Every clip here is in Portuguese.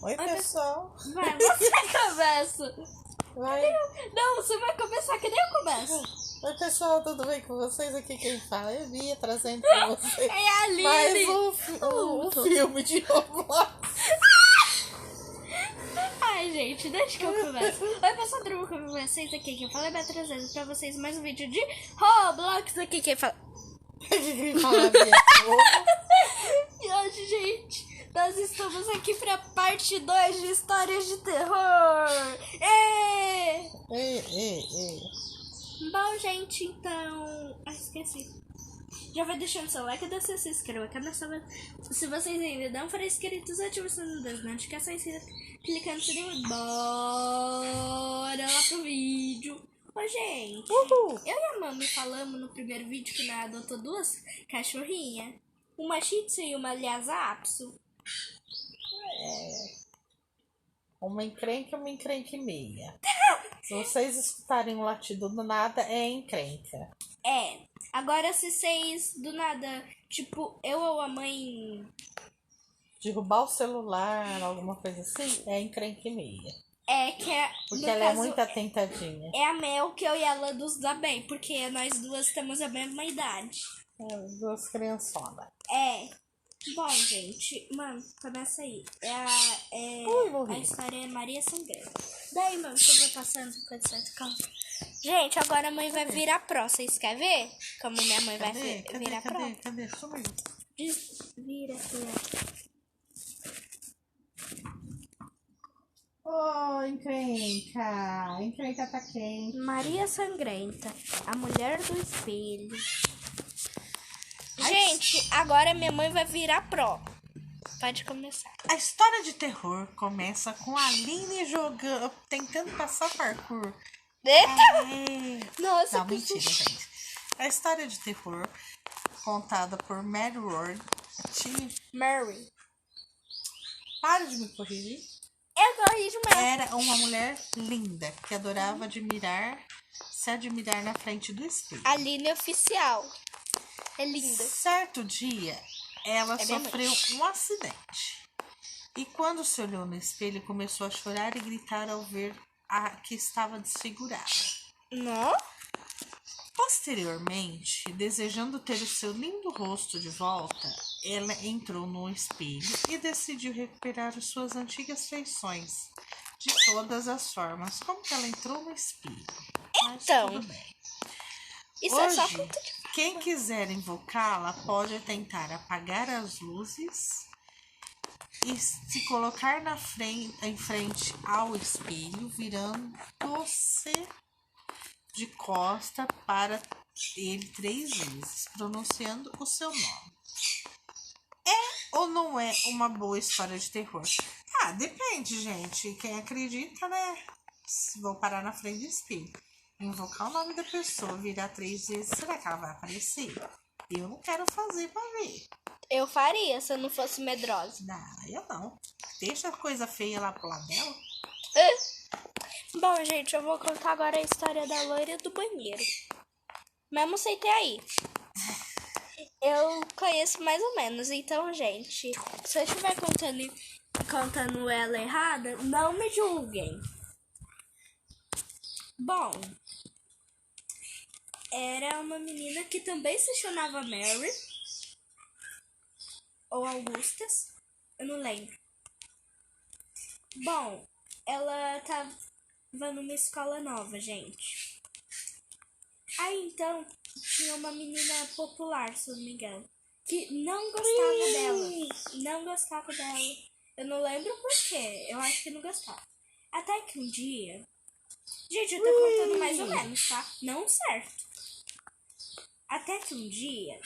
Oi, pessoal. Vai, você começa. Vai. Não, você vai começar que nem eu começo. Oi, pessoal, tudo bem com vocês? Aqui quem fala é Bia, trazendo pra vocês É a Aline. mais um filme de Roblox. Ai, gente, deixa que eu começo. Oi, pessoal, tudo bom com vocês? Aqui quem fala é Bia, trazendo pra vocês mais um vídeo de Roblox. Aqui quem fala... Quem fala é Bia. E hoje, gente, nós estamos aqui pra parte 2 de histórias de terror. Bom, gente, então... esqueci. Já vai deixando seu like, deixa se inscreva no canal. Se vocês ainda não forem inscritos, ative o sininho das notificações, clicando no sininho. Bora lá pro vídeo. Ô, gente, eu e a Mami falamos no primeiro vídeo que nós adotou duas cachorrinhas. Uma Shih Tzu e uma Lhasa Apso. Uma encrenca e meia. Se vocês escutarem um latido do nada, é encrenca. Agora se vocês do nada, tipo, eu ou a mãe... Derrubar o celular, alguma coisa assim, é encrenca e meia. Porque ela é muito atentadinha. É a Mel que eu e ela nos dá bem, porque nós duas temos a mesma idade. As duas criançonas. Bom, gente, mano, começa aí. Morri. A história é Maria Sangrenta. Daí, mano, que eu vou passando com esse calma. Gente, agora a mãe vai virar pró. Vocês querem ver? Como minha mãe vai virar pró? Cadê? Sumiu. Vira, filha. Encrenca. Encrenca tá quente. Maria Sangrenta, a mulher do espelho. Gente, agora minha mãe vai virar pró. Pode começar. A história de terror começa com a Aline jogando, tentando passar parkour. Eita! Nossa, Não, mentira, gente. A história de terror contada por Mary Ward. Mary. Para de me corrigir. Eu corrijo mesmo. Era uma mulher linda que adorava se admirar na frente do espelho. Aline oficial. É linda. Certo dia, ela minha sofreu um acidente. E quando se olhou no espelho, começou a chorar e gritar ao ver que estava desfigurada. Não? Posteriormente, desejando ter o seu lindo rosto de volta, ela entrou no espelho e decidiu recuperar as suas antigas feições de todas as formas. Como que ela entrou no espelho? Então, mas tudo bem. Isso Hoje, é só conta de fada. Quem quiser invocá-la pode tentar apagar as luzes e se colocar em frente ao espelho, virando-se de costa para ele 3 vezes, pronunciando o seu nome. É ou não é uma boa história de terror? Depende, gente. Quem acredita, né? Vou parar na frente do espelho, invocar o nome da pessoa, virar 3 vezes, será que ela vai aparecer? Eu não quero fazer pra ver. Eu faria se eu não fosse medrosa. Não, eu não. Deixa a coisa feia lá pro lado dela. Bom, gente, eu vou contar agora a história da loira do banheiro. Mesmo sem ter aí. Eu conheço mais ou menos. Então, gente, se eu estiver contando ela errada, não me julguem. Bom, era uma menina que também se chamava Mary ou Augustas, eu não lembro. Bom, ela tava numa escola nova, gente. Aí então tinha uma menina popular, se eu não me engano, que não gostava dela. Não gostava dela. Eu não lembro por quê. Eu acho que não gostava. Até que um dia... Gente, eu tô contando mais ou menos, tá? Não certo. Até que um dia...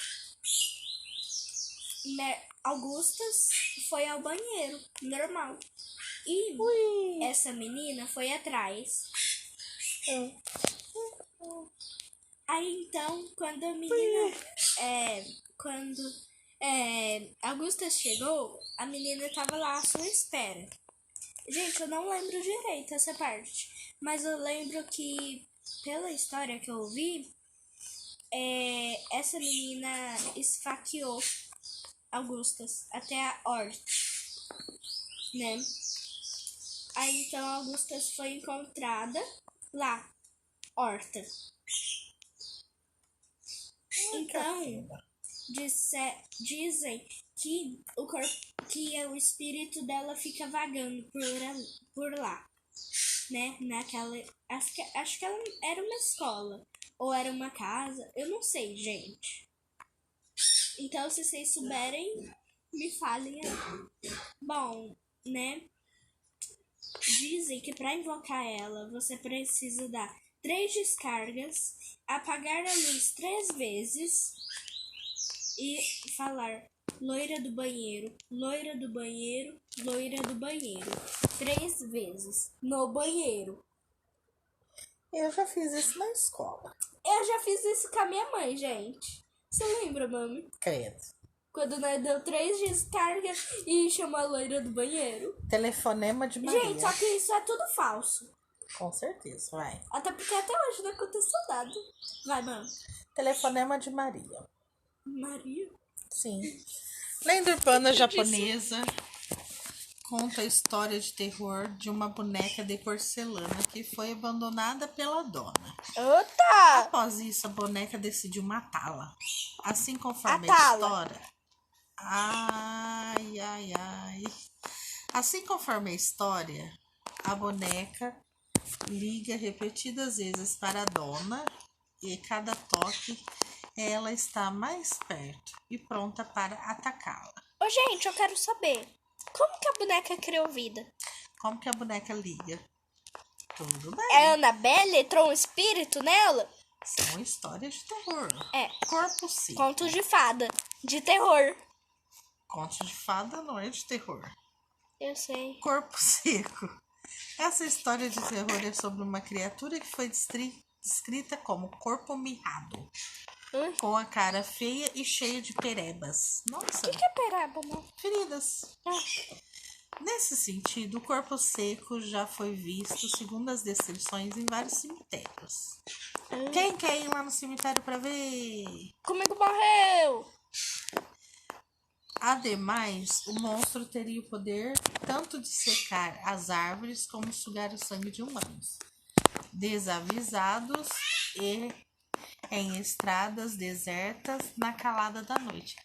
Augustas foi ao banheiro, normal. E essa menina foi atrás. Aí então, quando a menina... Quando Augustas chegou, a menina tava lá à sua espera. Gente, eu não lembro direito essa parte. Mas eu lembro que, pela história que eu ouvi, essa menina esfaqueou Augustas até a morte, né? Aí então a Augusta foi encontrada lá, horta. Então, dizem que o espírito dela fica vagando por lá, né? Naquela, acho que ela era uma escola ou era uma casa, eu não sei, gente. Então, se vocês souberem, me falem aí. Bom, né? Dizem que para invocar ela, você precisa dar 3 descargas, apagar a luz 3 vezes e falar loira do banheiro, loira do banheiro, loira do banheiro. 3 vezes no banheiro. Eu já fiz isso na escola. Eu já fiz isso com a minha mãe, gente. Você lembra, mami? Credo. Quando nós deu 3 descargas e chamou a loira do banheiro. Telefonema de Maria. Gente, só que isso é tudo falso. Com certeza, vai. Até porque até hoje não aconteceu nada. Vai, mano. Telefonema de Maria. Maria? Sim. Lenda urbana japonesa conta a história de terror de uma boneca de porcelana que foi abandonada pela dona. Ota! Após isso, a boneca decidiu matá-la. Assim conforme a história... Assim conforme a história, a boneca liga repetidas vezes para a dona e cada toque ela está mais perto e pronta para atacá-la. Ô, gente, eu quero saber, como que a boneca criou vida? Como que a boneca liga? Tudo bem. É a Annabelle? Entrou um espírito nela? São histórias de terror. É. Corpo seco. Contos de fada. De terror. Contos de fada não é de terror. Eu sei. Corpo seco. Essa história de terror é sobre uma criatura que foi descrita como corpo mirrado. Com a cara feia e cheia de perebas. Nossa. O que é pereba, amor? Feridas. Nesse sentido, o corpo seco já foi visto, segundo as descrições, em vários cemitérios. Quem quer ir lá no cemitério para ver? Comigo morreu! Ademais, o monstro teria o poder tanto de secar as árvores como sugar o sangue de humanos, desavisados e em estradas desertas na calada da noite.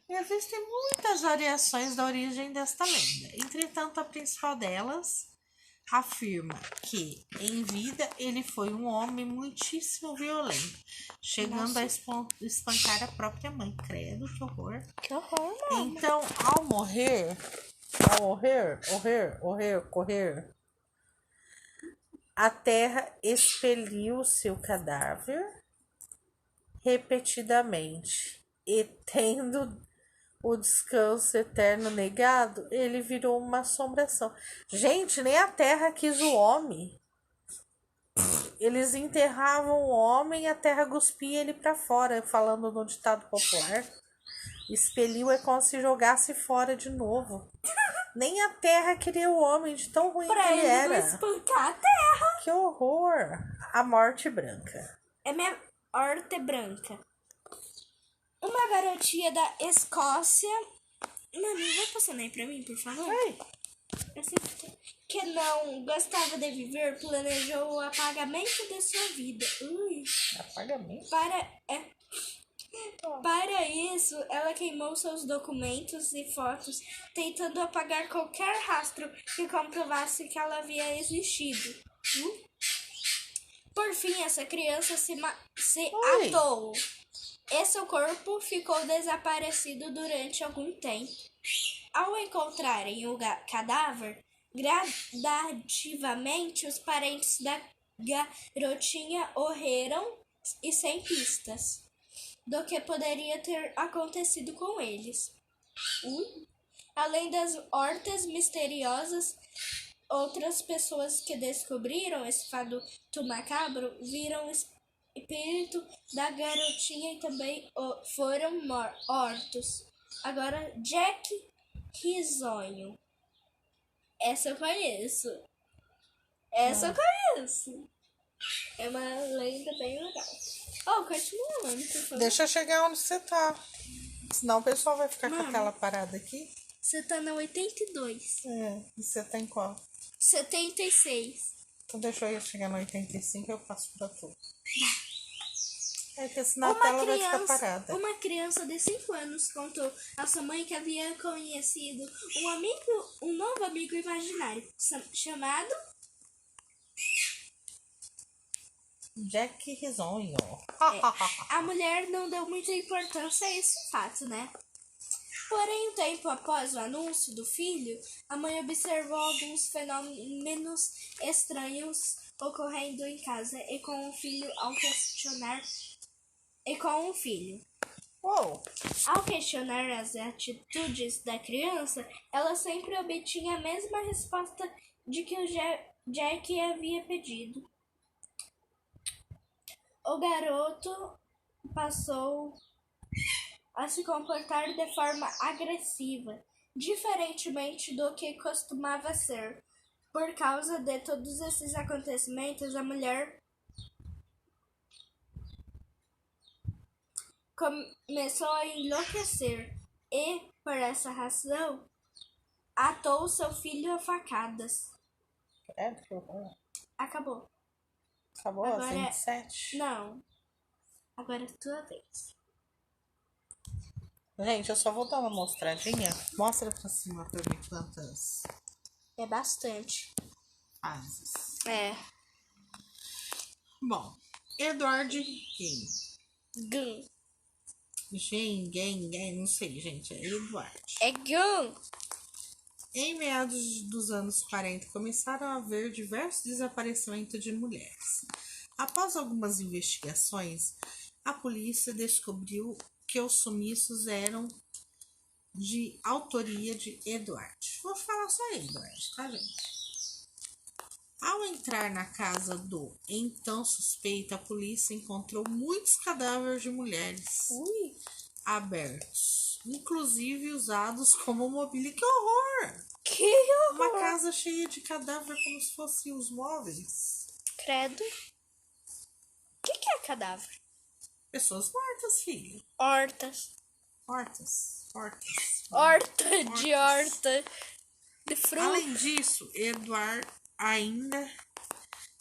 Existem muitas variações da origem desta lenda. Entretanto, a principal delas afirma que, em vida, ele foi um homem muitíssimo violento, chegando a espancar a própria mãe. Credo, que horror. Que horror, mano. Então, ao morrer, a terra expeliu seu cadáver repetidamente e, tendo o descanso eterno negado, ele virou uma assombração. Gente, nem a terra quis o homem. Eles enterravam o homem e a terra cuspia ele para fora, falando no ditado popular. Expeliu é como se jogasse fora de novo. Nem a terra queria o homem, de tão ruim pra que ele era. Pra ele espancar a terra. Que horror. A morte branca. É minha horta branca. Uma garotinha da Escócia. Mami, vai passando aí pra mim, por favor? Ai. Que não gostava de viver, planejou o apagamento de sua vida. Apagamento? Para isso, ela queimou seus documentos e fotos, tentando apagar qualquer rastro que comprovasse que ela havia existido. Por fim, essa criança se atou. E seu corpo ficou desaparecido durante algum tempo. Ao encontrarem o cadáver, gradativamente os parentes da garotinha morreram e sem pistas do que poderia ter acontecido com eles. Além das hortas misteriosas, outras pessoas que descobriram esse fato macabro viram o espírito da garotinha e também foram mortos. Agora, Jack Risonho. Essa eu conheço. É uma lenda bem legal. Continua, mano, por favor. Deixa eu chegar onde você tá. Senão o pessoal vai ficar com aquela parada aqui. Você tá na 82. E você tá em qual? 76. Então deixa eu chegar no 85 e eu passo pra tu. É que senão a tela vai ficar parada. Uma criança de 5 anos contou à sua mãe que havia conhecido um novo amigo imaginário, chamado Jack Risonho. A mulher não deu muita importância a esse fato, né? Porém, um tempo após o anúncio do filho, a mãe observou alguns fenômenos estranhos ocorrendo em casa e com o filho ao questionar Uou! Ao questionar as atitudes da criança, ela sempre obtinha a mesma resposta de que o Jack havia pedido. O garoto passou a se comportar de forma agressiva, diferentemente do que costumava ser. Por causa de todos esses acontecimentos, a mulher começou a enlouquecer e, por essa razão, atou seu filho a facadas. Acabou. Acabou Agora às 27? Não. Agora é tua vez. Gente, eu só vou dar uma mostradinha. Mostra pra cima pra ver quantas É bastante. fases. É. Bom, Edward Gun. Gen, não sei, gente. É Edward. É Gun. Em meados dos anos 40, começaram a haver diversos desaparecimentos de mulheres. Após algumas investigações, a polícia descobriu que os sumiços eram de autoria de Edward. Vou falar só Edward, tá, gente? Ao entrar na casa do então suspeito, a polícia encontrou muitos cadáveres de mulheres abertos, inclusive usados como mobília. Que horror! Que horror! Uma casa cheia de cadáver como se fossem os móveis. Credo. O que é cadáver? Pessoas mortas, filho. Hortas. Hortas. Horta de horta. De fruta. Além disso, Edward ainda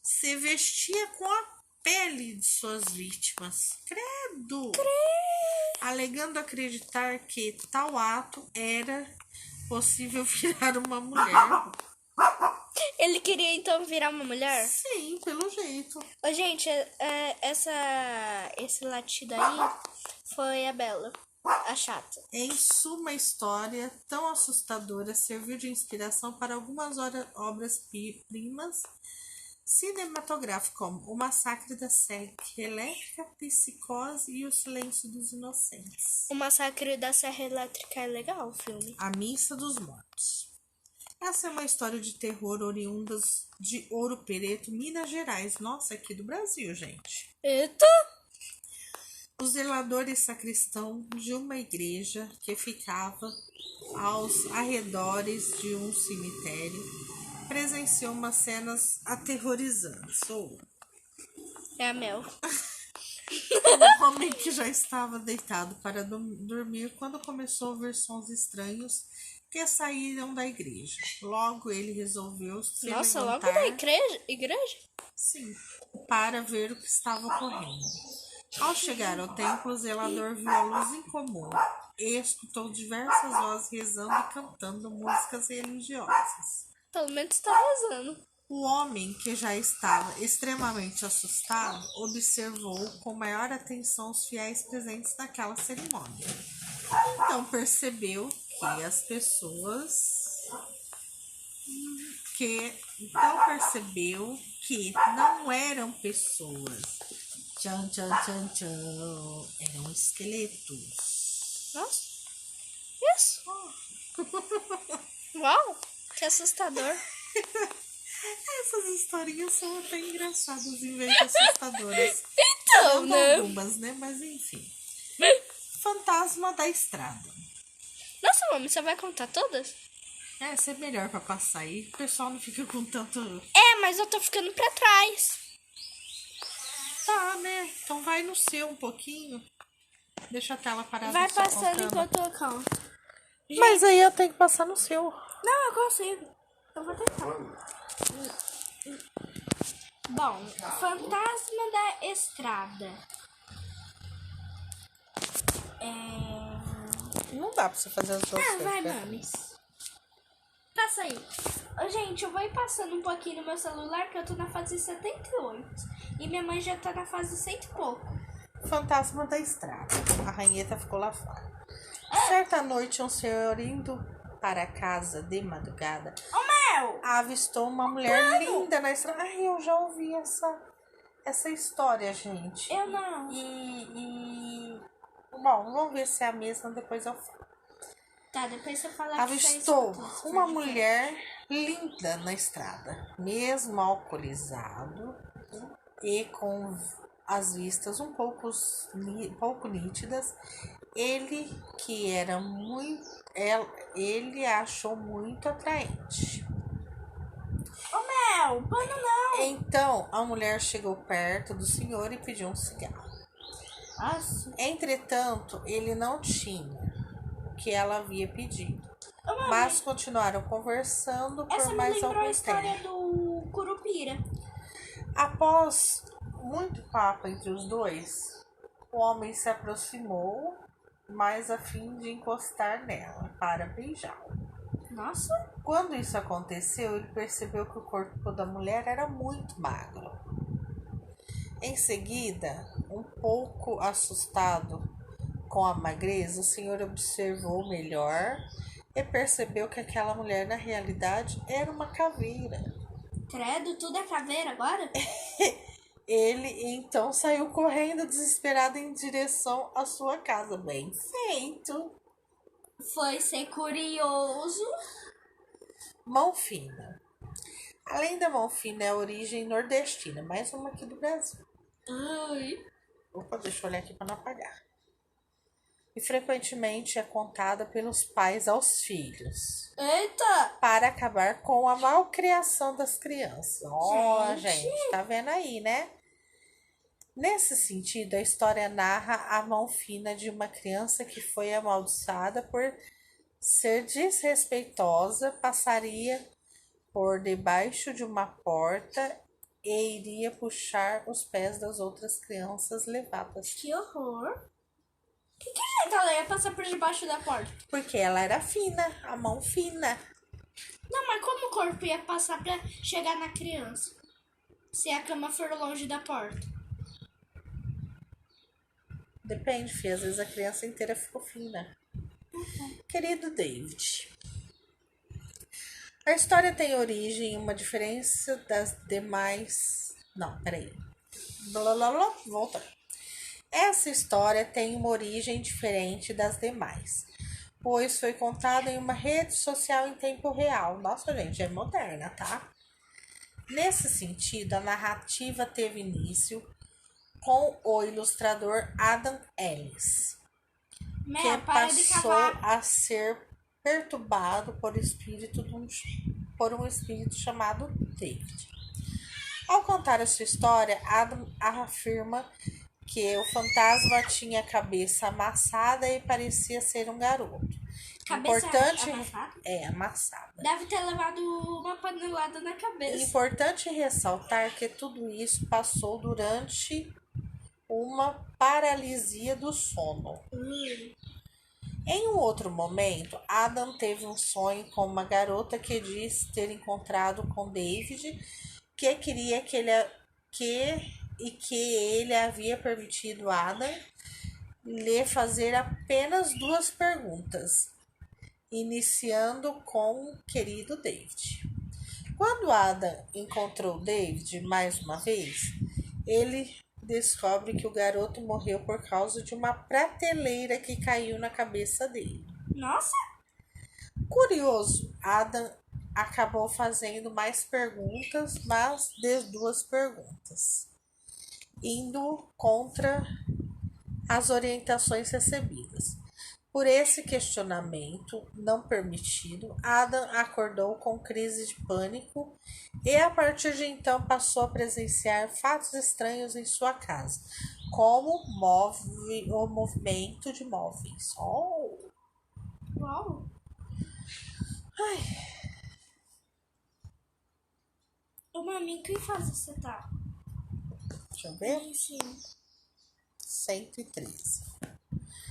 se vestia com a pele de suas vítimas. Credo! Alegando acreditar que tal ato era possível virar uma mulher. Ele queria então virar uma mulher? Sim, pelo jeito. Ô, gente, esse latido aí foi a Bela, a chata. Em suma, história tão assustadora serviu de inspiração para algumas obras-primas cinematográficas, como O Massacre da Serra Elétrica, Psicose e O Silêncio dos Inocentes. O Massacre da Serra Elétrica é legal, o filme. A Missa dos Mortos. Essa é uma história de terror oriundas de Ouro Preto, Minas Gerais. Nossa, aqui do Brasil, gente. Eita! O zelador e sacristão de uma igreja que ficava aos arredores de um cemitério presenciou umas cenas aterrorizantes. É a Mel. Um homem que já estava deitado para dormir quando começou a ouvir sons estranhos que saíram da igreja. Logo ele resolveu se Nossa, levantar. logo da igreja? Sim, para ver o que estava ocorrendo. Ao chegar ao templo, o zelador viu a luz incomum e escutou diversas vozes rezando e cantando músicas religiosas. Pelo menos tá rezando. O homem, que já estava extremamente assustado, observou com maior atenção os fiéis presentes naquela cerimônia. Então percebeu que as pessoas... Então percebeu que não eram pessoas. Tchan, tchan, tchan, tchan. Eram esqueletos. Nossa. Isso. Uau, que assustador. Essas historinhas são até engraçadas em vez de assustadoras. Então, né? Algumas, né? Mas enfim. Fantasma da Estrada. Nossa, mãe, você vai contar todas? Essa é melhor pra passar aí. O pessoal não fica com tanto... É, mas eu tô ficando pra trás. Tá, né? Então vai no seu um pouquinho. Deixa a tela parada. Vai só passando contando. enquanto eu conto. Mas aí eu tenho que passar no seu. Não, eu consigo. Eu vou tentar. Bom, Fantasma da Estrada. Não dá pra você fazer as duas coisas. Vai, mames. Passa aí. Gente, eu vou ir passando um pouquinho no meu celular, que eu tô na fase 78. E minha mãe já tá na fase 100 e pouco. Fantasma da Estrada. A ranheta ficou lá fora. Certa noite, um senhor indo para casa de madrugada avistou uma mulher linda na estrada. Ai, eu já ouvi essa história, gente. Eu não. Bom, vamos ver se é a mesma, depois eu falo. Tá, depois você fala Avistou que você uma mulher linda na estrada, mesmo alcoolizado e com as vistas um pouco nítidas. Ele que era muito, ele a achou muito atraente. Pano não. Então a mulher chegou perto do senhor e pediu um cigarro. Nossa. Entretanto, ele não tinha o que ela havia pedido, mas continuaram conversando por mais algum tempo. Essa me lembrou a história do Curupira. Após muito papo entre os dois, o homem se aproximou, mais a fim de encostar nela para beijá-la. Nossa! Quando isso aconteceu, ele percebeu que o corpo da mulher era muito magro. Em seguida, um pouco assustado com a magreza, o senhor observou melhor e percebeu que aquela mulher, na realidade, era uma caveira. Credo, tudo é caveira agora? Ele então saiu correndo desesperado em direção à sua casa. Bem feito! Foi ser curioso. Mão fina. Além da mão fina, é a origem nordestina, mais uma aqui do Brasil. Ai. Opa, deixa eu olhar aqui para não apagar. E frequentemente é contada pelos pais aos filhos. Eita! Para acabar com a malcriação das crianças. Ó, gente, tá vendo aí, né? Nesse sentido, a história narra a mão fina de uma criança que foi amaldiçoada por ser desrespeitosa, passaria por debaixo de uma porta e iria puxar os pés das outras crianças levadas. Que horror! Que ela ia passar por debaixo da porta? Porque ela era fina, a mão fina. Não, mas como o corpo ia passar pra chegar na criança? Se a cama for longe da porta? Depende, filha. Às vezes a criança inteira ficou fina. Querido David, a história tem origem em uma diferença das demais... Não, peraí. Volta. Essa história tem uma origem diferente das demais, pois foi contada em uma rede social em tempo real. Nossa, gente, é moderna, tá? Nesse sentido, a narrativa teve início com o ilustrador Adam Ellis, que passou a ser perturbado por um espírito chamado David. Ao contar a sua história, Adam afirma que o fantasma tinha a cabeça amassada e parecia ser um garoto. Cabeça amassada? Amassada. Deve ter levado uma panelada na cabeça. Importante ressaltar que tudo isso passou durante uma paralisia do sono. Em um outro momento, Adam teve um sonho com uma garota que disse ter encontrado com David, que queria que ele havia permitido a Adam lhe fazer apenas 2 perguntas, iniciando com o querido David. Quando Adam encontrou David mais uma vez, ele descobre que o garoto morreu por causa de uma prateleira que caiu na cabeça dele. Nossa! Curioso, Adam acabou fazendo mais perguntas, mas de 2 perguntas, indo contra as orientações recebidas. Por esse questionamento não permitido, Adam acordou com crise de pânico e a partir de então passou a presenciar fatos estranhos em sua casa, como o movimento de móveis. Uau! Ai. mami, em que fase você tá? Deixa eu ver. Sim. 113.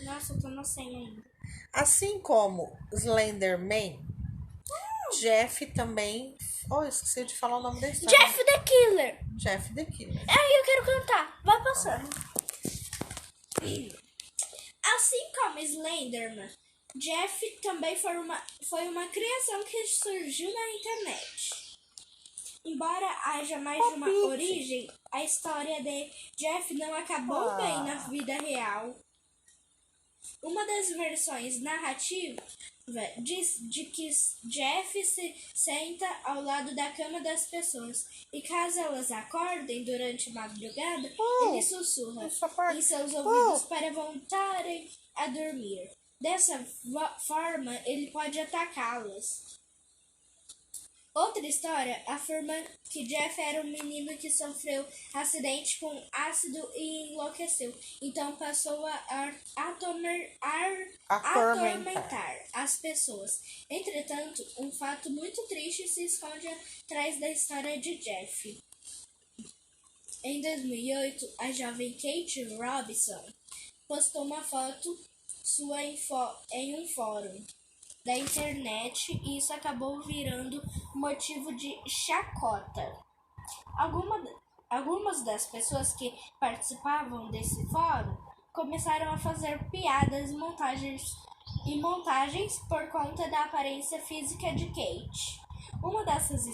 Nossa, eu tô na 100 ainda. Assim como Slenderman, Jeff também... Oh, esqueci de falar o nome da história. Jeff the Killer. Jeff the Killer. Ai, eu quero cantar. Vai passando. Assim como Slenderman, Jeff também foi uma criação que surgiu na internet. Embora haja mais de uma origem, a história de Jeff não acabou bem na vida real. Uma das versões narrativas diz de que Jeff se senta ao lado da cama das pessoas e caso elas acordem durante a madrugada, ele sussurra em seus ouvidos para voltarem a dormir. Dessa forma, ele pode atacá-las. Outra história afirma que Jeff era um menino que sofreu acidente com ácido e enlouqueceu. Então passou a atormentar as pessoas. Entretanto, um fato muito triste se esconde atrás da história de Jeff. Em 2008, a jovem Kate Robinson postou uma foto sua em um fórum da internet e isso acabou virando motivo de chacota. Algumas das pessoas que participavam desse fórum começaram a fazer piadas e montagens por conta da aparência física de Kate. Uma dessas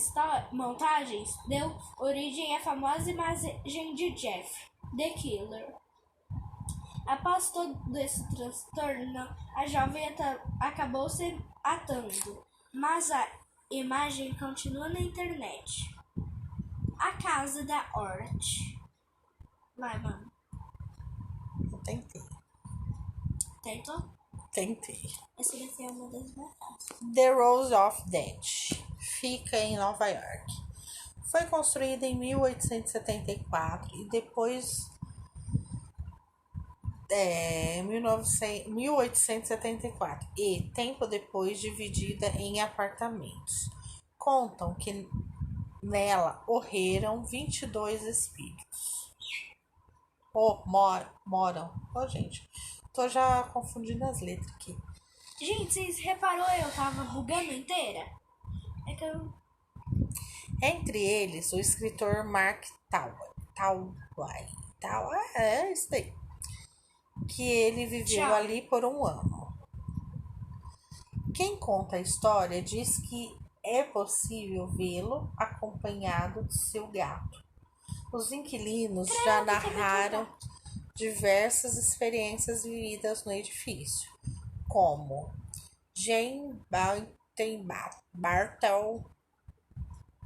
montagens deu origem à famosa imagem de Jeff, the Killer. Após todo esse transtorno, a jovem acabou se atando, mas a imagem continua na internet. A casa da Hort. Vai, mano. Eu tentei. Tentou? Tentei. Essa daqui é uma das mais fáceis. The Rose of Death fica em Nova York. Foi construída em 1874 e depois 1874 e tempo depois dividida em apartamentos. Contam que nela morreram 22 espíritos. Moram. Gente, tô já confundindo as letras aqui. Gente, vocês reparou eu tava bugando inteira? É que eu... Entre eles, o escritor Mark Twain. É isso daí. Que ele viveu ali por um ano. Quem conta a história diz que é possível vê-lo acompanhado de seu gato. Os inquilinos já narraram diversas experiências vividas no edifício, como Jane Bartel,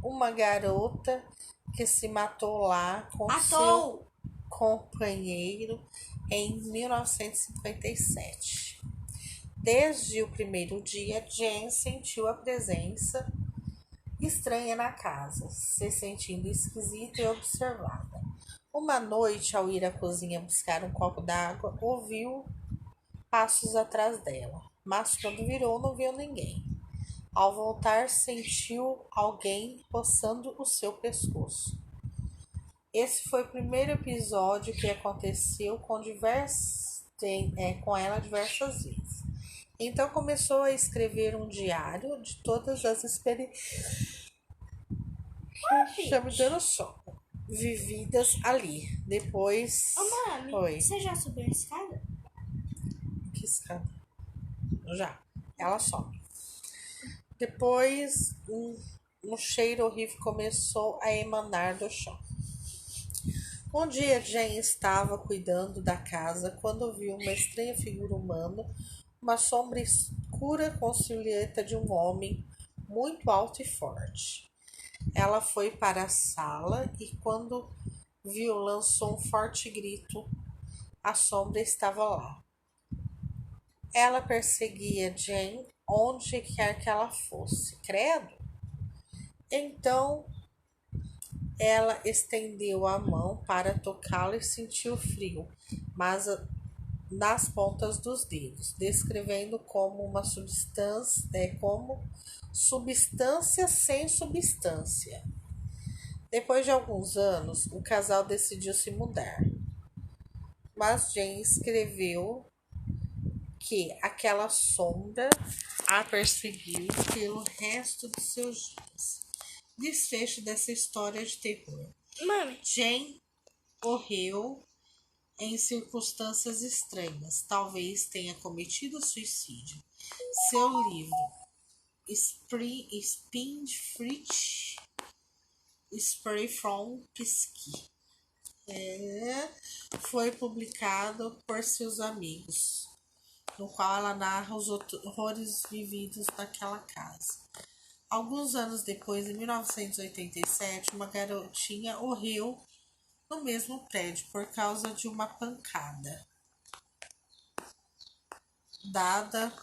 uma garota que se matou lá com seu companheiro em 1957. Desde o primeiro dia, Jane sentiu a presença estranha na casa, se sentindo esquisita e observada. Uma noite, ao ir à cozinha buscar um copo d'água, ouviu passos atrás dela, mas quando virou não viu ninguém. Ao voltar, sentiu alguém roçando o seu pescoço. Esse foi o primeiro episódio que aconteceu com ela diversas vezes. Então começou a escrever um diário de todas as experiências vividas ali. Depois. Mami, você já subiu a escada? Que escada? Já. Ela sobe. Depois um cheiro horrível começou a emanar do chão. Um dia Jane estava cuidando da casa quando viu uma estranha figura humana, uma sombra escura com silhueta de um homem muito alto e forte. Ela foi para a sala e quando viu lançou um forte grito. A sombra estava lá. Ela perseguia Jane onde quer que ela fosse. Credo! Então ela estendeu a mão para tocá-la e sentiu frio, mas nas pontas dos dedos, descrevendo como uma substância, como substância sem substância. Depois de alguns anos, o casal decidiu se mudar, mas Jane escreveu que aquela sombra a perseguiu pelo resto de seus dias. Desfecho dessa história de terror. Mami, Jane morreu em circunstâncias estranhas. Talvez tenha cometido suicídio. Seu livro, Spindfrit Spray from Pisky, foi publicado por seus amigos, no qual ela narra os horrores vividos naquela casa. Alguns anos depois, em 1987, uma garotinha morreu no mesmo prédio por causa de uma pancada dada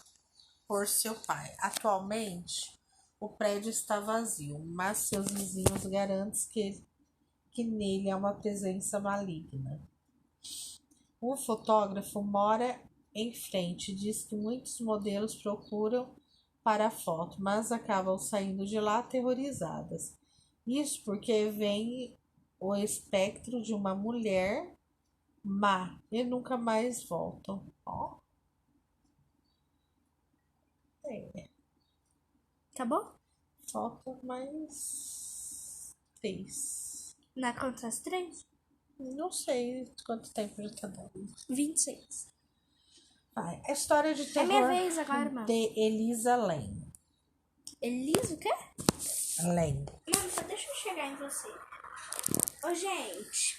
por seu pai. Atualmente, o prédio está vazio, mas seus vizinhos garantem que nele há uma presença maligna. Um fotógrafo mora em frente e diz que muitos modelos procuram para a foto, mas acabam saindo de lá aterrorizadas. Isso porque vem o espectro de uma mulher má e nunca mais voltam. Ó. tá bom? Falta mais 3. Na conta das 3? Não sei quanto tempo já tá dando. 26. Vai. A história de terror minha vez agora, mano. de Elisa Lam. Elisa, o quê? Lam. Mano, só deixa eu chegar em você. Ô, gente,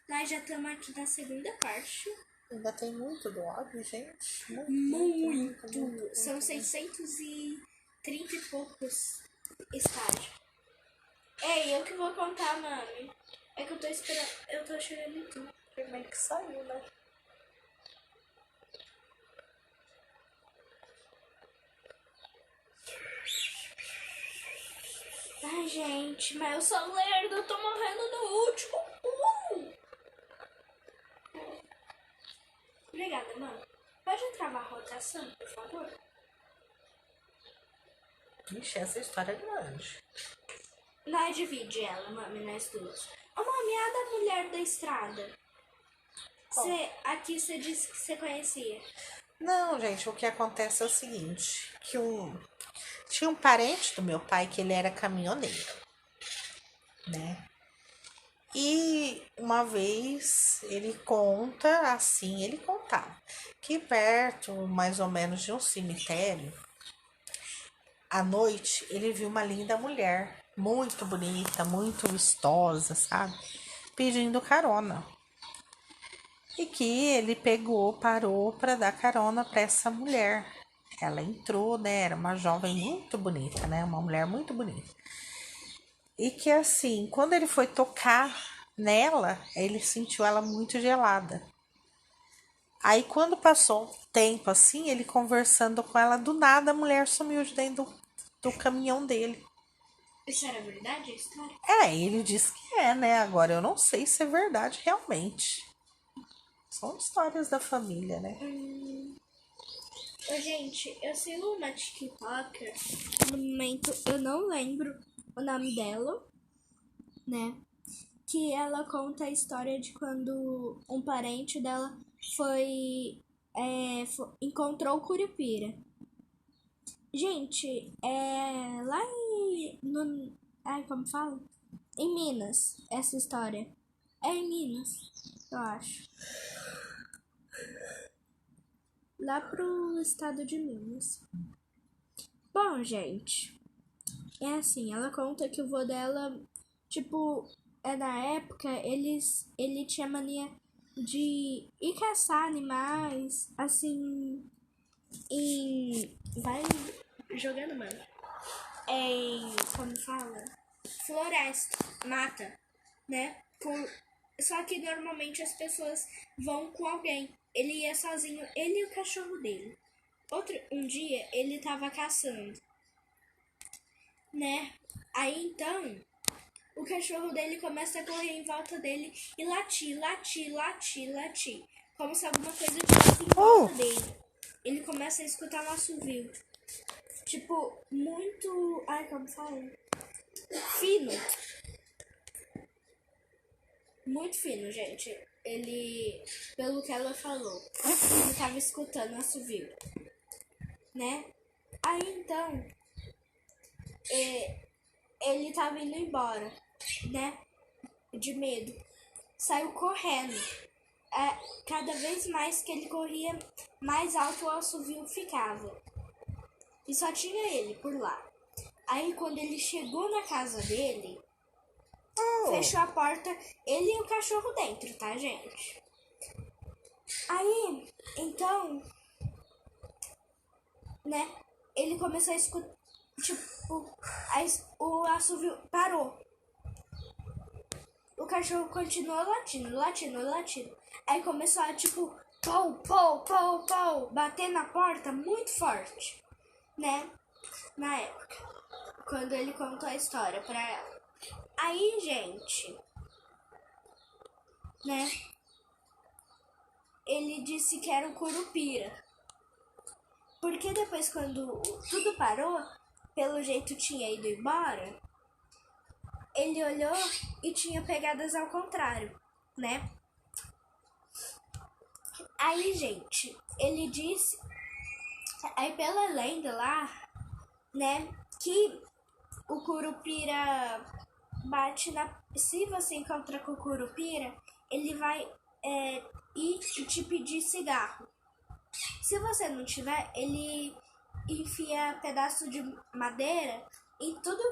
nós já estamos aqui na segunda parte. Ainda tem muito do óbvio, gente. Muito. São 630 e poucos estágios. Ei, eu que vou contar, mami. É que eu tô esperando. Eu tô chegando em tudo. Primeiro que saiu, né? Ai, gente, mas eu sou lerdo. Eu tô morrendo no último. Obrigada, mano. Pode travar a rotação, por favor? Ixi, essa história é grande. Nós divide ela, mami, nós duas. Ô, mami, a da mulher da estrada. Aqui você disse que você conhecia. Não, gente, o que acontece é o seguinte, que tinha um parente do meu pai que ele era caminhoneiro, né? E uma vez ele contava que perto, mais ou menos, de um cemitério, à noite ele viu uma linda mulher, muito bonita, muito vistosa, sabe? Pedindo carona. E que ele parou para dar carona para essa mulher. Ela entrou, né? Era uma jovem muito bonita, né? Uma mulher muito bonita. E que assim, quando ele foi tocar nela, ele sentiu ela muito gelada. Aí quando passou um tempo assim, ele conversando com ela, do nada a mulher sumiu de dentro do caminhão dele. Isso era verdade, a história? Ele disse que é, né? Agora eu não sei se é verdade realmente. São histórias da família, né? Ô, gente, eu sigo uma TikToker. No momento eu não lembro o nome dela, né? Que ela conta a história de quando um parente dela encontrou o Curupira. Gente, lá como fala? Em Minas, essa história. É em Minas, eu acho. Lá pro estado de Minas. Bom, gente, é assim, ela conta que o vô dela, tipo, na época, ele tinha mania de ir caçar animais, assim, vai jogando, mano. Como fala? Floresta, mata, né? Só que normalmente as pessoas vão com alguém. Ele ia sozinho, ele e o cachorro dele. Um dia ele tava caçando, né? Aí então o cachorro dele começa a correr em volta dele e latir, como se alguma coisa tivesse em volta dele. Ele começa a escutar um assovio, tipo, muito, como fala? Fino. muito fino, gente. Ele, pelo que ela falou, ele tava escutando o assovio, né? Aí então, ele tava indo embora, né? De medo. Saiu correndo. Cada vez mais que ele corria, mais alto o assovio ficava. E só tinha ele por lá. Aí quando ele chegou na casa dele, fechou a porta, ele e o cachorro dentro, tá, gente? Aí, então, né, ele começou a escutar, tipo, o assovio parou. O cachorro continuou latindo, latindo, latindo. Aí começou a, tipo, pou, pou, pou, pou, bater na porta muito forte, né? Na época, quando ele contou a história pra ela. Aí, gente, né? Ele disse que era o Curupira. Porque depois, quando tudo parou, pelo jeito tinha ido embora, ele olhou e tinha pegadas ao contrário, né? Aí, gente, ele disse, aí pela lenda lá, né, que o Curupira bate na... Se você encontra com o Curupira, ele vai ir e te pedir cigarro. Se você não tiver, ele enfia pedaço de madeira em tudo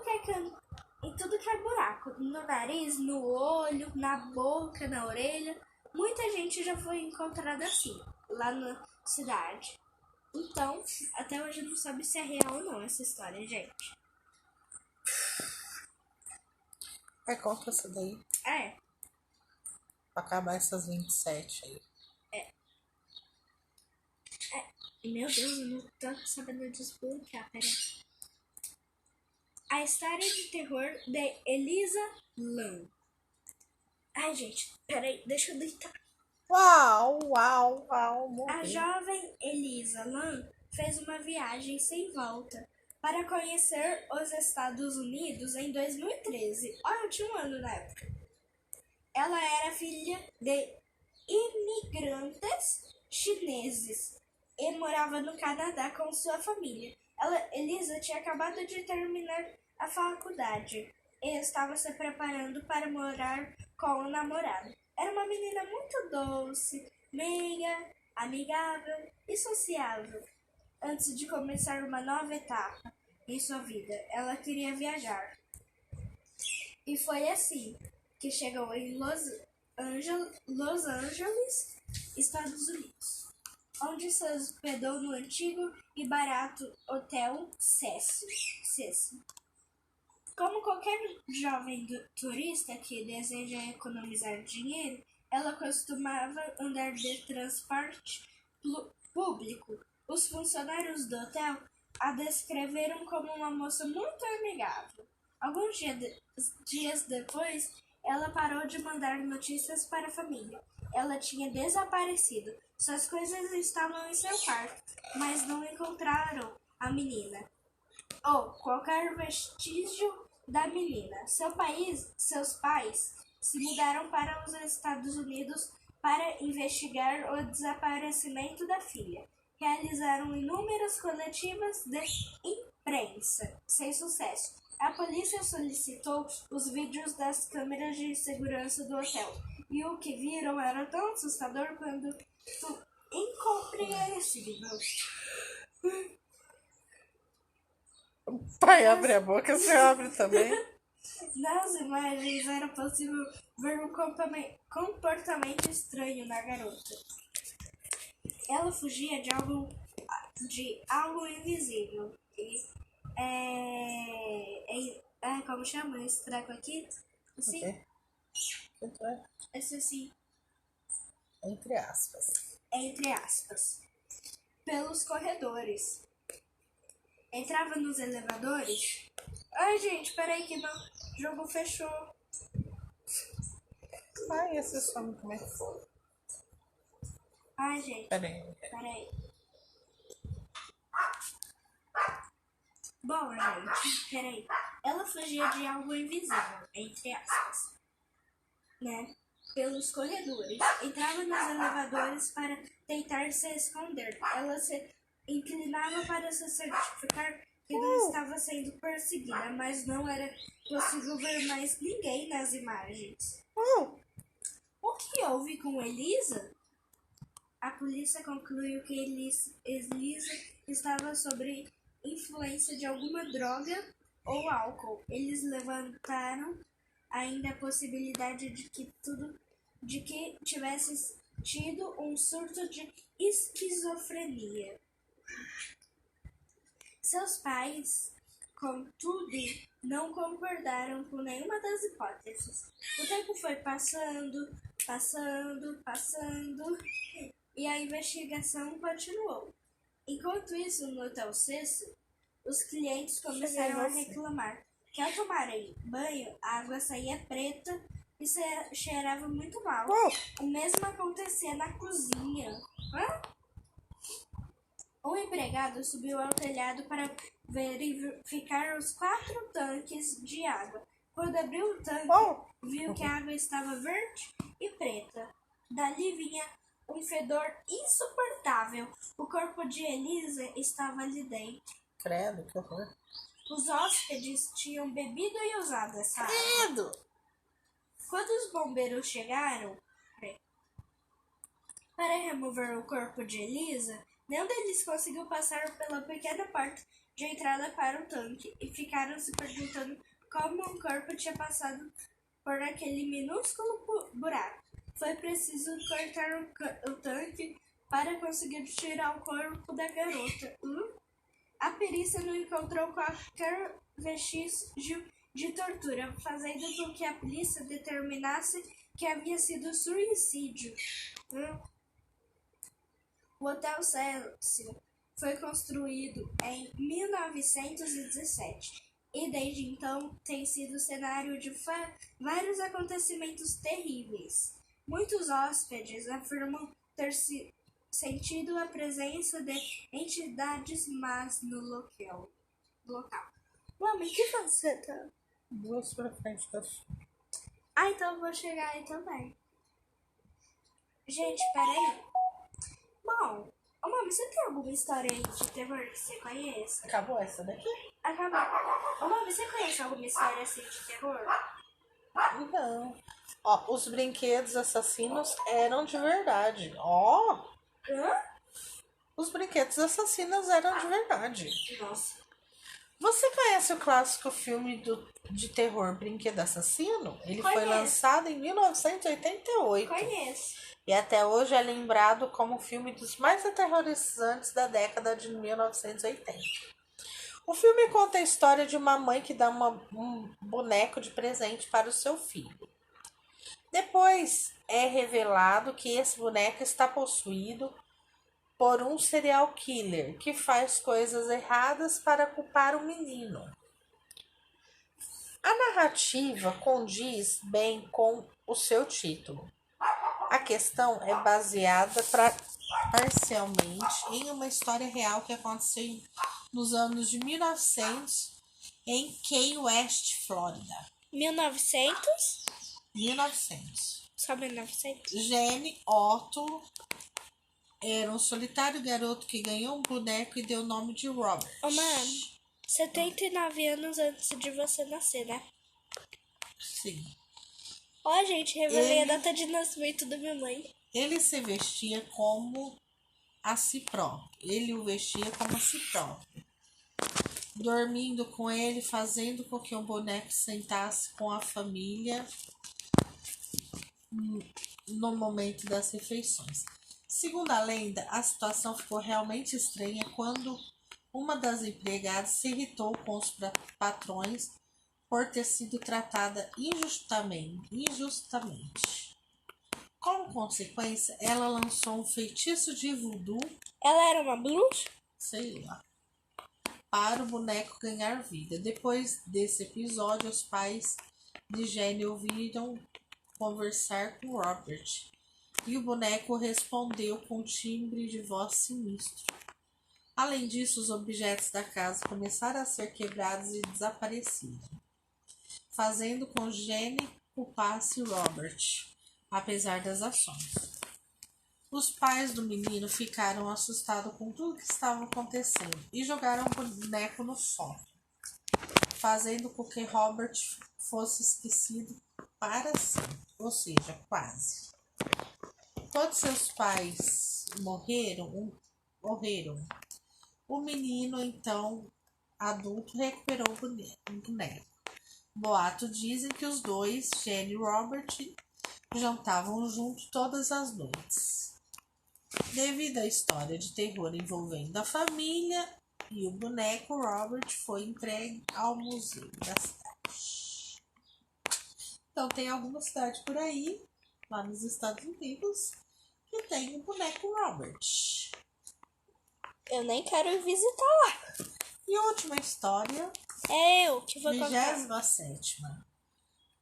que é buraco. No nariz, no olho, na boca, na orelha. Muita gente já foi encontrada assim, lá na cidade. Então, até hoje não sabe se é real ou não essa história, gente. Conta essa daí. Pra acabar essas 27 aí. Meu Deus, eu não tô sabendo desbloquear, peraí. A história de terror de Elisa Lam. Ai, gente, peraí, deixa eu deitar. Uau. A jovem Elisa Lam fez uma viagem sem volta para conhecer os Estados Unidos em 2013. Olha, eu tinha 1 ano na época. Ela era filha de imigrantes chineses e morava no Canadá com sua família. Elisa tinha acabado de terminar a faculdade e estava se preparando para morar com o namorado. Era uma menina muito doce, meiga, amigável e sociável. Antes de começar uma nova etapa em sua vida, ela queria viajar. E foi assim que chegou em Los Angeles, Estados Unidos, onde se hospedou no antigo e barato Hotel Cecil. Como qualquer jovem turista que deseja economizar dinheiro, ela costumava andar de transporte público. Os funcionários do hotel a descreveram como uma moça muito amigável. Alguns dias depois, ela parou de mandar notícias para a família. Ela tinha desaparecido. Suas coisas estavam em seu quarto, mas não encontraram a menina ou qualquer vestígio da menina. Seus pais se mudaram para os Estados Unidos para investigar o desaparecimento da filha. Realizaram inúmeras coletivas de imprensa, sem sucesso. A polícia solicitou os vídeos das câmeras de segurança do hotel, e o que viram era tão assustador quanto incompreensível. Pai, abre a boca, você abre também. Nas imagens era possível ver um comportamento estranho na garota. Ela fugia de algo invisível. Como chama esse treco aqui? Assim? Esse assim. Entre aspas. Entre aspas. Pelos corredores. Entrava nos elevadores. Ai, gente, peraí que não. O jogo fechou. Ai, esse some como é que foi? Ai, gente. Peraí. Bom, gente, peraí. Ela fugia de algo invisível, entre aspas, né? pelos corredores. Entrava nos elevadores para tentar se esconder. Ela se inclinava para se certificar que não estava sendo perseguida, mas não era possível ver mais ninguém nas imagens. O que houve com Elisa? A polícia concluiu que Elisa estava sob influência de alguma droga ou álcool. Eles levantaram ainda a possibilidade de que tivesse tido um surto de esquizofrenia. Seus pais, contudo, não concordaram com nenhuma das hipóteses. O tempo foi passando, e a investigação continuou. Enquanto isso, no Hotel Cecil, os clientes começaram a reclamar que ao tomarem banho, a água saía preta e cheirava muito mal. O mesmo acontecia na cozinha. Um empregado subiu ao telhado para verificar os 4 tanques de água. Quando abriu o tanque, viu que a água estava verde e preta. Dali vinha um fedor insuportável. O corpo de Elisa estava ali dentro. Credo, que horror. Os hóspedes tinham bebido e usado essa água. Credo! Quando os bombeiros chegaram para remover o corpo de Elisa, nenhum deles conseguiu passar pela pequena porta de entrada para o tanque e ficaram se perguntando como um corpo tinha passado por aquele minúsculo buraco. Foi preciso cortar o tanque para conseguir tirar o corpo da garota. A perícia não encontrou qualquer vestígio de tortura, fazendo com que a polícia determinasse que havia sido suicídio. O Hotel Cecil foi construído em 1917 e desde então tem sido cenário de vários acontecimentos terríveis. Muitos hóspedes afirmam ter sentido a presença de entidades más no local. Mami, que você tá? 2 pra frente da Então eu vou chegar aí também. Gente, peraí. Bom, mami, você tem alguma história aí de terror que você conheça? Acabou essa daqui? Acabou. Mami, você conhece alguma história assim de terror? Não. Os brinquedos assassinos eram de verdade. Os brinquedos assassinos eram de verdade. Nossa. Você conhece o clássico filme de terror Brinquedo Assassino? Ele foi lançado em 1988. Conheço. E até hoje é lembrado como um filme dos mais aterrorizantes da década de 1980. O filme conta a história de uma mãe que dá um boneco de presente para o seu filho. Depois é revelado que esse boneco está possuído por um serial killer que faz coisas erradas para culpar o menino. A narrativa condiz bem com o seu título. A questão é baseada parcialmente em uma história real que aconteceu nos anos de 1900 em Key West, Flórida. 1900? 1900. Só 1900? Gene Otto era um solitário garoto que ganhou um boneco e deu o nome de Robert. Mano, 79 anos antes de você nascer, né? Sim. Gente, revelei a data de nascimento da minha mãe. Ele se vestia como a si próprio. Ele o vestia como a si próprio. Dormindo com ele, fazendo com que o boneco sentasse com a família no momento das refeições. Segundo a lenda, a situação ficou realmente estranha quando uma das empregadas se irritou com os patrões por ter sido tratada injustamente. Como consequência, ela lançou um feitiço de voodoo. Ela era uma bruxa? Sei lá. Para o boneco ganhar vida. Depois desse episódio, os pais de Jenny ouviram conversar com Robert. E o boneco respondeu com um timbre de voz sinistro. Além disso, os objetos da casa começaram a ser quebrados e desapareciam, fazendo com que Jenny culpasse Robert apesar das ações. Os pais do menino ficaram assustados com tudo que estava acontecendo e jogaram o boneco no sofá, fazendo com que Robert fosse esquecido para sempre, ou seja, quase. Quando seus pais morreram, o menino, então adulto, recuperou o boneco. Boatos dizem que os dois, Jenny e Robert, jantavam juntos todas as noites. Devido à história de terror envolvendo a família e o boneco, Robert foi entregue ao museu da cidade. Então tem alguma cidade por aí, lá nos Estados Unidos, que tem o boneco Robert. Eu nem quero visitar lá. E a última história, É eu que vou contar. 27ª.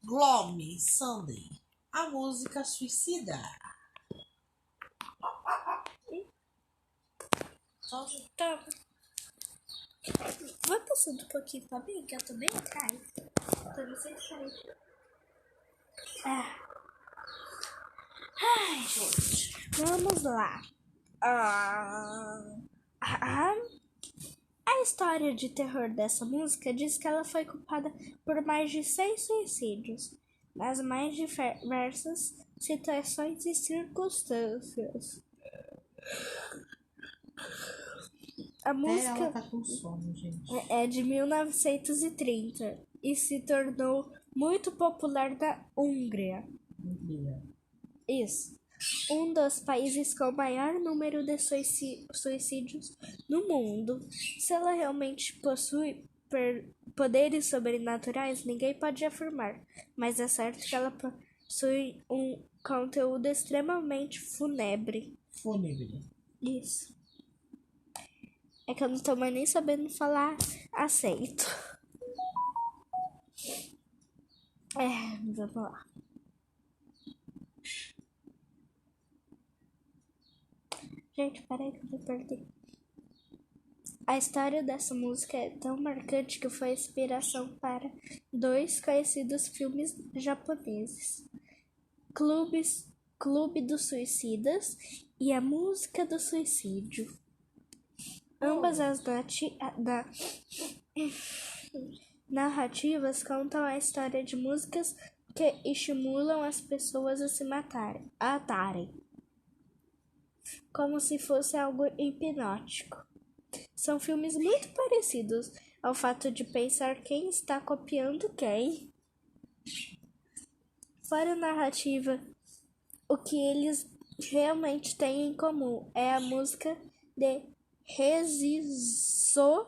Gloomy Sunday, a música suicida. Tá. Vai passando um pouquinho pra mim, que eu tô bem atrás. Tô me sentindo. Ai, gente. Vamos lá. A história de terror dessa música diz que ela foi culpada por mais de 6 suicídios, nas mais diversas situações e circunstâncias. A música Ela tá com sono, gente. é de 1930 e se tornou muito popular na Hungria. Isso. Um dos países com o maior número de suicídios no mundo. Se ela realmente possui poderes sobrenaturais, ninguém pode afirmar, mas é certo que ela possui um conteúdo extremamente fúnebre. Isso. É que eu não tô mais nem sabendo falar aceito. Vamos lá. Gente, peraí que eu me perdi. A história dessa música é tão marcante que foi inspiração para 2 conhecidos filmes japoneses: Clube dos Suicidas e A Música do Suicídio. Ambas as narrativas contam a história de músicas que estimulam as pessoas a se atarem, como se fosse algo hipnótico. São filmes muito parecidos ao fato de pensar quem está copiando quem. Fora a narrativa, o que eles realmente têm em comum é a música de Resiso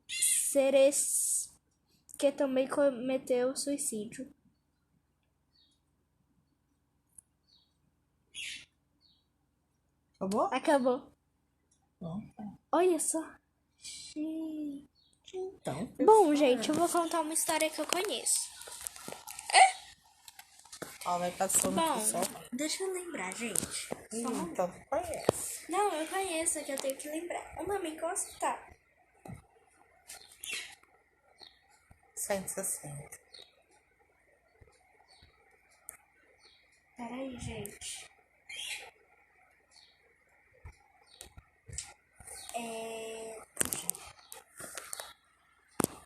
Ceres, que também cometeu suicídio. Acabou? Acabou. Bom, Olha só. então, Bom, gente, eu vou contar uma história que eu conheço. vai passando Bom, pro sol. deixa eu lembrar, gente. Então, conhece. Não, eu conheço, é que eu tenho que lembrar. O nome encosta, tá? 160. Peraí, gente.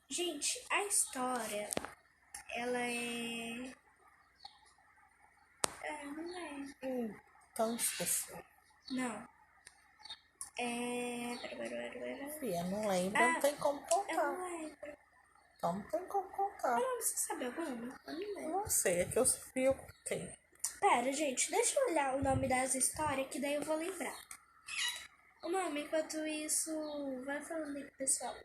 Gente, a história, ela é... não é. Então, esqueci. Não. Fia, não lembro, não tem como Eu contar. não lembro. Então, não tem como contar. Você sabe alguma? Eu não lembro. Não sei, é que eu sabia o que tem. Pera, gente, deixa eu olhar o nome das histórias, que daí eu vou lembrar. O nome, enquanto isso, vai falando aí pro pessoal.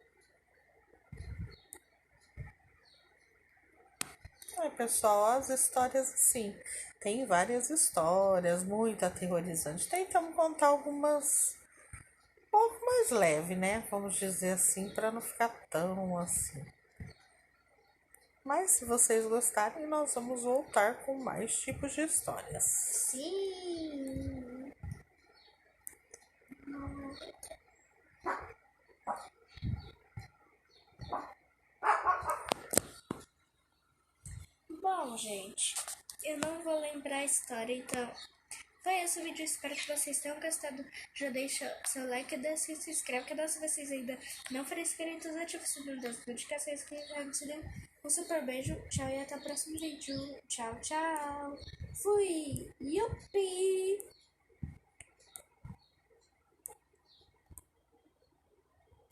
Pessoal, as histórias, assim, tem várias histórias, muito aterrorizantes. Tentamos contar algumas um pouco mais leve, né? Vamos dizer assim, para não ficar tão assim. Mas se vocês gostarem, nós vamos voltar com mais tipos de histórias. Sim! Bom, gente, Eu não vou lembrar a história, então foi esse o vídeo. Espero que vocês tenham gostado. Já deixa seu like, desce e se inscreve no canal se vocês ainda não forem inscritos. Ative o sininho das notificações que já me sininho. Um super beijo, tchau e até o próximo vídeo. Tchau, tchau. Fui!